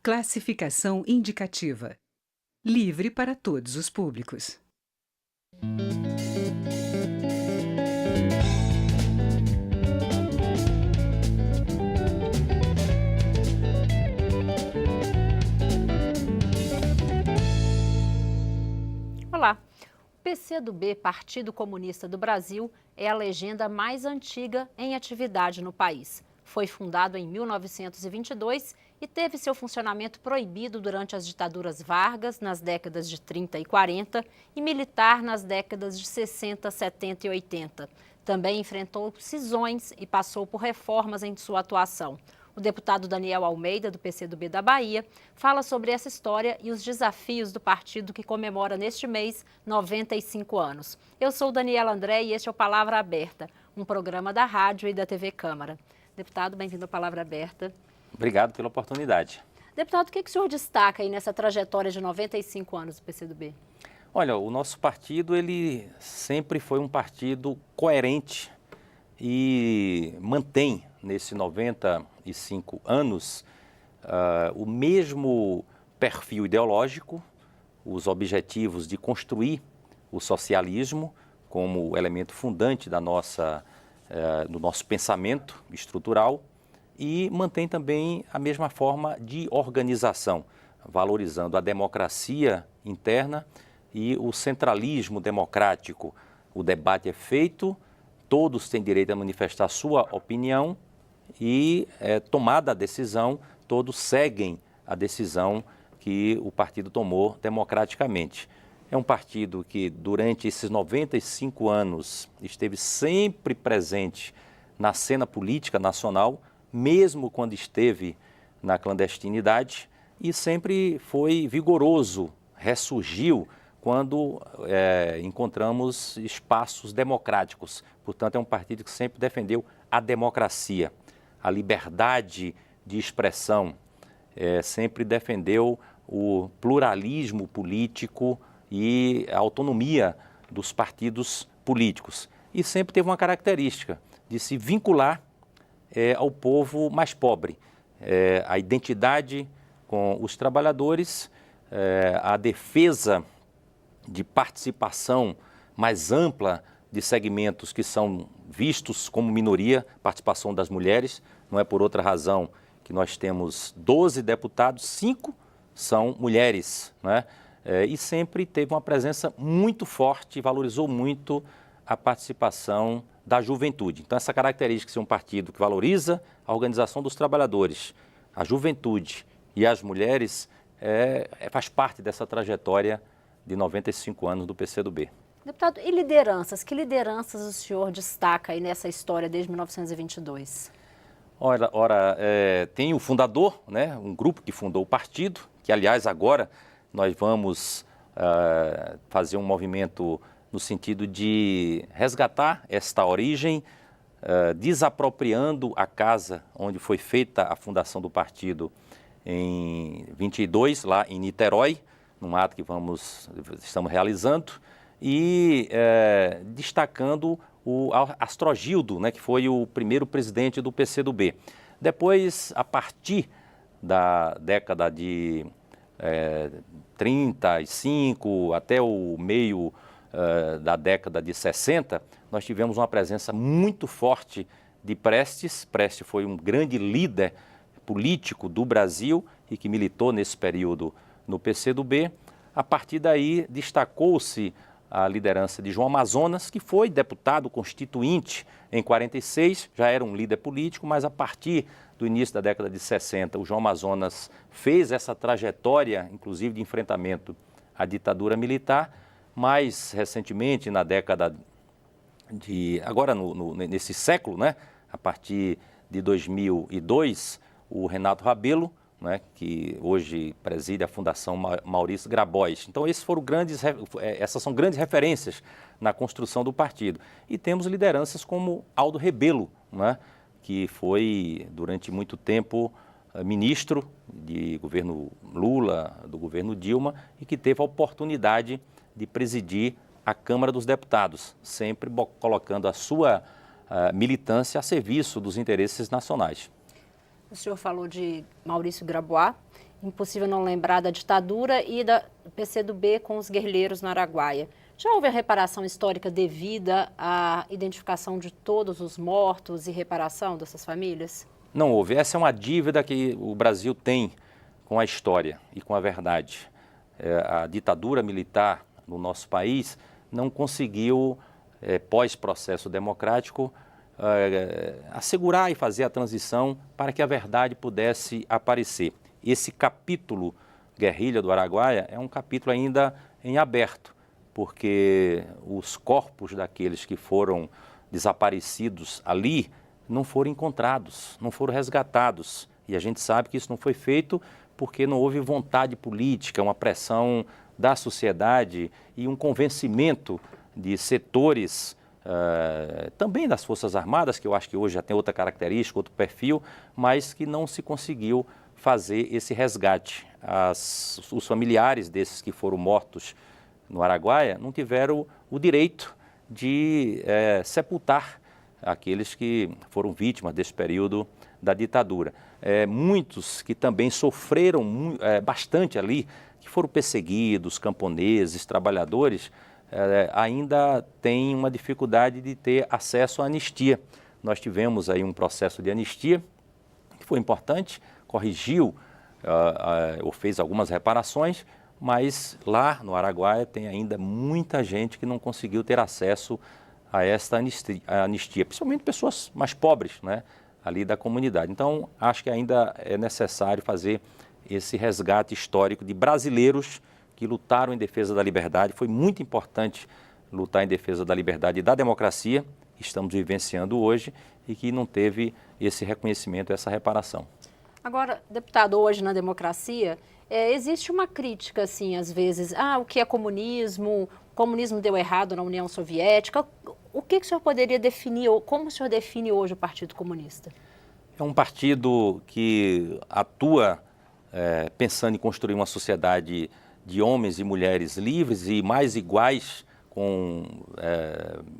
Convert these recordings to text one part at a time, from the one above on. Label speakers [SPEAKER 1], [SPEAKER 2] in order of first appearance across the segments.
[SPEAKER 1] Classificação indicativa. Livre para todos os públicos.
[SPEAKER 2] Olá! O PCdoB, Partido Comunista do Brasil, é a legenda mais antiga em atividade no país. Foi fundado em 1922 e teve seu funcionamento proibido durante as ditaduras Vargas, nas décadas de 30 e 40, e militar nas décadas de 60, 70 e 80. Também enfrentou cisões e passou por reformas em sua atuação. O deputado Daniel Almeida, do PCdoB da Bahia, fala sobre essa história e os desafios do partido que comemora neste mês 95 anos. Eu sou Daniela André e este é o Palavra Aberta, um programa da rádio e da TV Câmara. Deputado, bem-vindo ao Palavra Aberta.
[SPEAKER 3] Obrigado pela oportunidade.
[SPEAKER 2] Deputado, o que o senhor destaca aí nessa trajetória de 95 anos do PCdoB?
[SPEAKER 3] Olha, o nosso partido, ele sempre foi um partido coerente e mantém, nesses 95 anos, o mesmo perfil ideológico, os objetivos de construir o socialismo como elemento fundante do nosso pensamento estrutural e mantém também a mesma forma de organização, valorizando a democracia interna e o centralismo democrático. O debate é feito, todos têm direito a manifestar sua opinião e, tomada a decisão, todos seguem a decisão que o partido tomou democraticamente. É um partido que, durante esses 95 anos, esteve sempre presente na cena política nacional, mesmo quando esteve na clandestinidade, e sempre foi vigoroso, ressurgiu quando encontramos espaços democráticos. Portanto, é um partido que sempre defendeu a democracia, a liberdade de expressão, sempre defendeu o pluralismo político e a autonomia dos partidos políticos. E sempre teve uma característica de se vincular ao povo mais pobre, a identidade com os trabalhadores, a defesa de participação mais ampla de segmentos que são vistos como minoria, participação das mulheres. Não é por outra razão que nós temos 12 deputados, 5 são mulheres, né? E sempre teve uma presença muito forte, valorizou muito a participação da juventude. Então, essa característica de ser um partido que valoriza a organização dos trabalhadores, a juventude e as mulheres, faz parte dessa trajetória de 95 anos do PCdoB.
[SPEAKER 2] Deputado, e lideranças? Que lideranças o senhor destaca aí nessa história desde 1922?
[SPEAKER 3] Ora, tem o fundador, né, um grupo que fundou o partido, que, aliás, agora nós vamos fazer um movimento no sentido de resgatar esta origem, desapropriando a casa onde foi feita a fundação do partido em 22, lá em Niterói, num ato que estamos realizando, e destacando o Astrogildo, né, que foi o primeiro presidente do PCdoB. Depois, a partir da década de 35 até o meio da década de 60, nós tivemos uma presença muito forte de Prestes. Prestes foi um grande líder político do Brasil e que militou nesse período no PCdoB. A partir daí, destacou-se a liderança de João Amazonas, que foi deputado constituinte em 46, já era um líder político, mas a partir do início da década de 60, o João Amazonas fez essa trajetória, inclusive de enfrentamento à ditadura militar. Mais recentemente, na década agora nesse século, né, a partir de 2002, o Renato Rabelo, né, que hoje preside a Fundação Maurício Grabois. Então, essas são grandes referências na construção do partido. E temos lideranças como Aldo Rebelo, né, que foi, durante muito tempo, ministro de governo Lula, do governo Dilma, e que teve a oportunidade de presidir a Câmara dos Deputados, sempre colocando a sua militância a serviço dos interesses nacionais.
[SPEAKER 2] O senhor falou de Maurício Grabois impossível não lembrar da ditadura e da PCdoB com os guerrilheiros no Araguaia. Já houve a reparação histórica devida à identificação de todos os mortos e reparação dessas famílias?
[SPEAKER 3] Não houve. Essa é uma dívida que o Brasil tem com a história e com a verdade. A ditadura militar no nosso país não conseguiu, pós-processo democrático, assegurar e fazer a transição para que a verdade pudesse aparecer. Esse capítulo Guerrilha do Araguaia é um capítulo ainda em aberto, porque os corpos daqueles que foram desaparecidos ali não foram encontrados, não foram resgatados. E a gente sabe que isso não foi feito porque não houve vontade política, uma pressão da sociedade e um convencimento de setores também das Forças Armadas, que eu acho que hoje já tem outra característica, outro perfil, mas que não se conseguiu fazer esse resgate. Os familiares desses que foram mortos no Araguaia não tiveram o direito de sepultar aqueles que foram vítimas desse período da ditadura. Muitos que também sofreram bastante ali, que foram perseguidos, camponeses, trabalhadores, ainda têm uma dificuldade de ter acesso à anistia. Nós tivemos aí um processo de anistia que foi importante, corrigiu ou fez algumas reparações, mas lá no Araguaia tem ainda muita gente que não conseguiu ter acesso a esta anistia, principalmente pessoas mais pobres, né, ali da comunidade. Então, acho que ainda é necessário fazer esse resgate histórico de brasileiros que lutaram em defesa da liberdade. Foi muito importante lutar em defesa da liberdade e da democracia, que estamos vivenciando hoje, e que não teve esse reconhecimento, essa reparação.
[SPEAKER 2] Agora, deputado, hoje na democracia, existe uma crítica, assim, às vezes, o que é comunismo? O comunismo deu errado na União Soviética. O que o senhor poderia definir, ou como o senhor define hoje o Partido Comunista?
[SPEAKER 3] É um partido que atua pensando em construir uma sociedade de homens e mulheres livres e mais iguais, com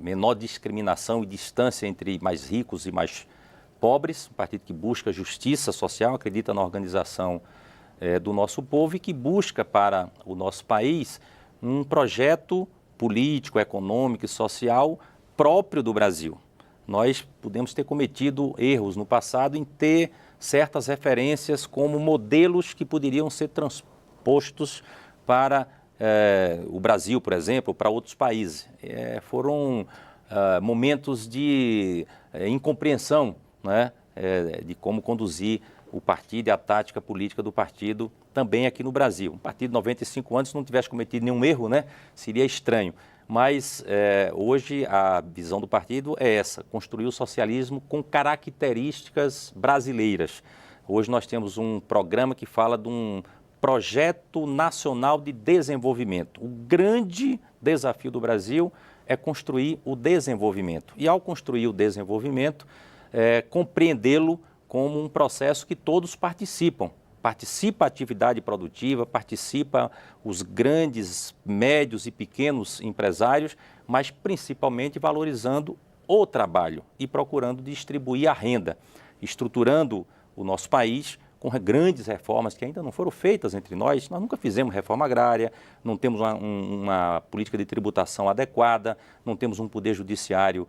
[SPEAKER 3] menor discriminação e distância entre mais ricos e mais pobres. Um partido que busca justiça social, acredita na organização do nosso povo e que busca para o nosso país um projeto político, econômico e social próprio do Brasil. Nós podemos ter cometido erros no passado em ter certas referências como modelos que poderiam ser transpostos para o Brasil, por exemplo, ou para outros países. Foram momentos de incompreensão, né, de como conduzir o partido e a tática política do partido também aqui no Brasil. Um partido de 95 anos, se não tivesse cometido nenhum erro, né, seria estranho. Mas hoje a visão do partido é essa, construir o socialismo com características brasileiras. Hoje nós temos um programa que fala de um projeto nacional de desenvolvimento. O grande desafio do Brasil é construir o desenvolvimento. E ao construir o desenvolvimento, compreendê-lo como um processo que todos participam. Participa a atividade produtiva, participa os grandes, médios e pequenos empresários, mas principalmente valorizando o trabalho e procurando distribuir a renda, estruturando o nosso país com grandes reformas que ainda não foram feitas entre nós. Nós nunca fizemos reforma agrária, não temos uma política de tributação adequada, não temos um poder judiciário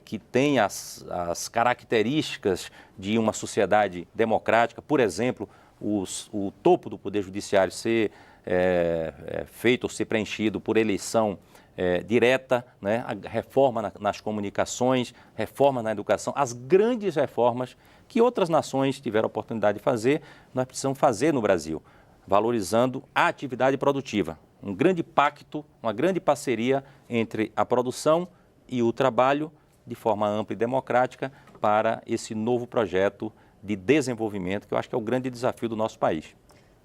[SPEAKER 3] que tenha as características de uma sociedade democrática. Por exemplo, o topo do poder judiciário ser feito ou ser preenchido por eleição direta, né? A reforma nas comunicações, reforma na educação, as grandes reformas que outras nações tiveram a oportunidade de fazer, nós precisamos fazer no Brasil, valorizando a atividade produtiva. Um grande pacto, uma grande parceria entre a produção e o trabalho, de forma ampla e democrática, para esse novo projeto de desenvolvimento, que eu acho que é o grande desafio do nosso país.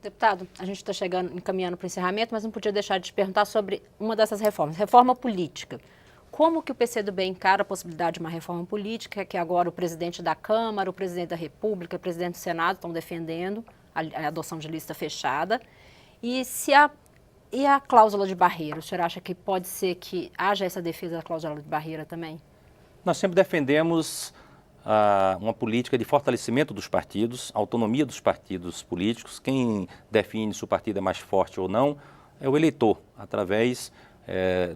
[SPEAKER 2] Deputado, a gente está encaminhando para o encerramento, mas não podia deixar de te perguntar sobre uma dessas reformas, reforma política. Como que o PCdoB encara a possibilidade de uma reforma política, que agora o presidente da Câmara, o presidente da República, o presidente do Senado estão defendendo a adoção de lista fechada? E a cláusula de barreira? O senhor acha que pode ser que haja essa defesa da cláusula de barreira também?
[SPEAKER 3] Nós sempre defendemos uma política de fortalecimento dos partidos, autonomia dos partidos políticos. Quem define se o partido é mais forte ou não é o eleitor, através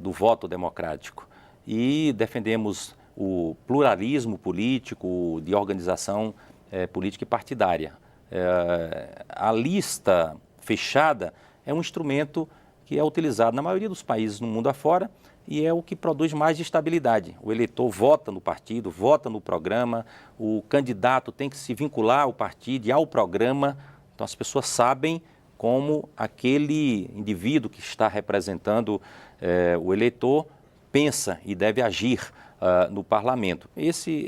[SPEAKER 3] do voto democrático. E defendemos o pluralismo político, de organização política e partidária. A lista fechada é um instrumento que é utilizado na maioria dos países no mundo afora e é o que produz mais estabilidade. O eleitor vota no partido, vota no programa, o candidato tem que se vincular ao partido e ao programa, então as pessoas sabem como aquele indivíduo que está representando o eleitor pensa e deve agir no parlamento.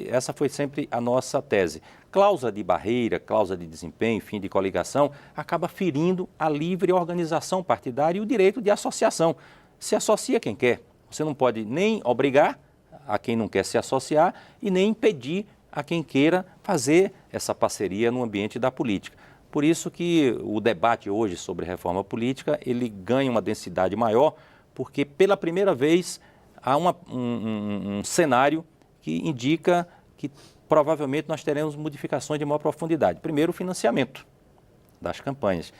[SPEAKER 3] Essa foi sempre a nossa tese. Cláusula de barreira, cláusula de desempenho, fim de coligação, acaba ferindo a livre organização partidária e o direito de associação. Se associa quem quer. Você não pode nem obrigar a quem não quer se associar e nem impedir a quem queira fazer essa parceria no ambiente da política. Por isso que o debate hoje sobre reforma política, ele ganha uma densidade maior, porque pela primeira vez há um cenário que indica que provavelmente nós teremos modificações de maior profundidade. Primeiro, o financiamento das campanhas.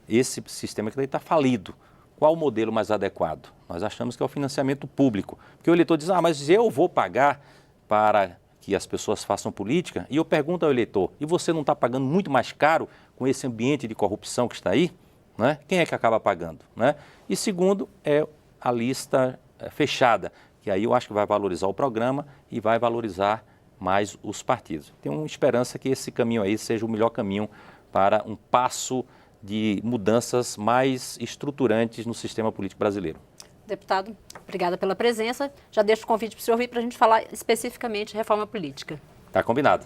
[SPEAKER 3] Esse sistema que está falido. Qual o modelo mais adequado? Nós achamos que é o financiamento público. Porque o eleitor diz, mas eu vou pagar para que as pessoas façam política? E eu pergunto ao eleitor, e você não está pagando muito mais caro com esse ambiente de corrupção que está aí? Né? Quem é que acaba pagando? Né? E segundo, é a lista fechada, que aí eu acho que vai valorizar o programa e vai valorizar mais os partidos. Tenho uma esperança que esse caminho aí seja o melhor caminho para um passo de mudanças mais estruturantes no sistema político brasileiro.
[SPEAKER 2] Deputado, obrigada pela presença. Já deixo o convite para o senhor vir para a gente falar especificamente de reforma política.
[SPEAKER 3] Está combinado.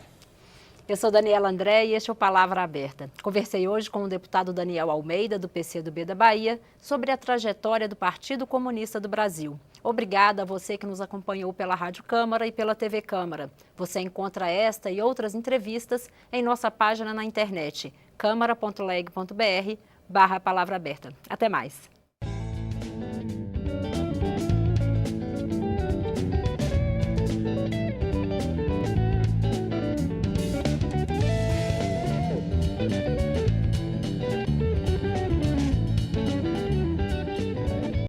[SPEAKER 2] Eu sou Daniela André e este é o Palavra Aberta. Conversei hoje com o deputado Daniel Almeida, do PCdoB da Bahia, sobre a trajetória do Partido Comunista do Brasil. Obrigada a você que nos acompanhou pela Rádio Câmara e pela TV Câmara. Você encontra esta e outras entrevistas em nossa página na internet, câmara.leg.br/palavra aberta. Até mais.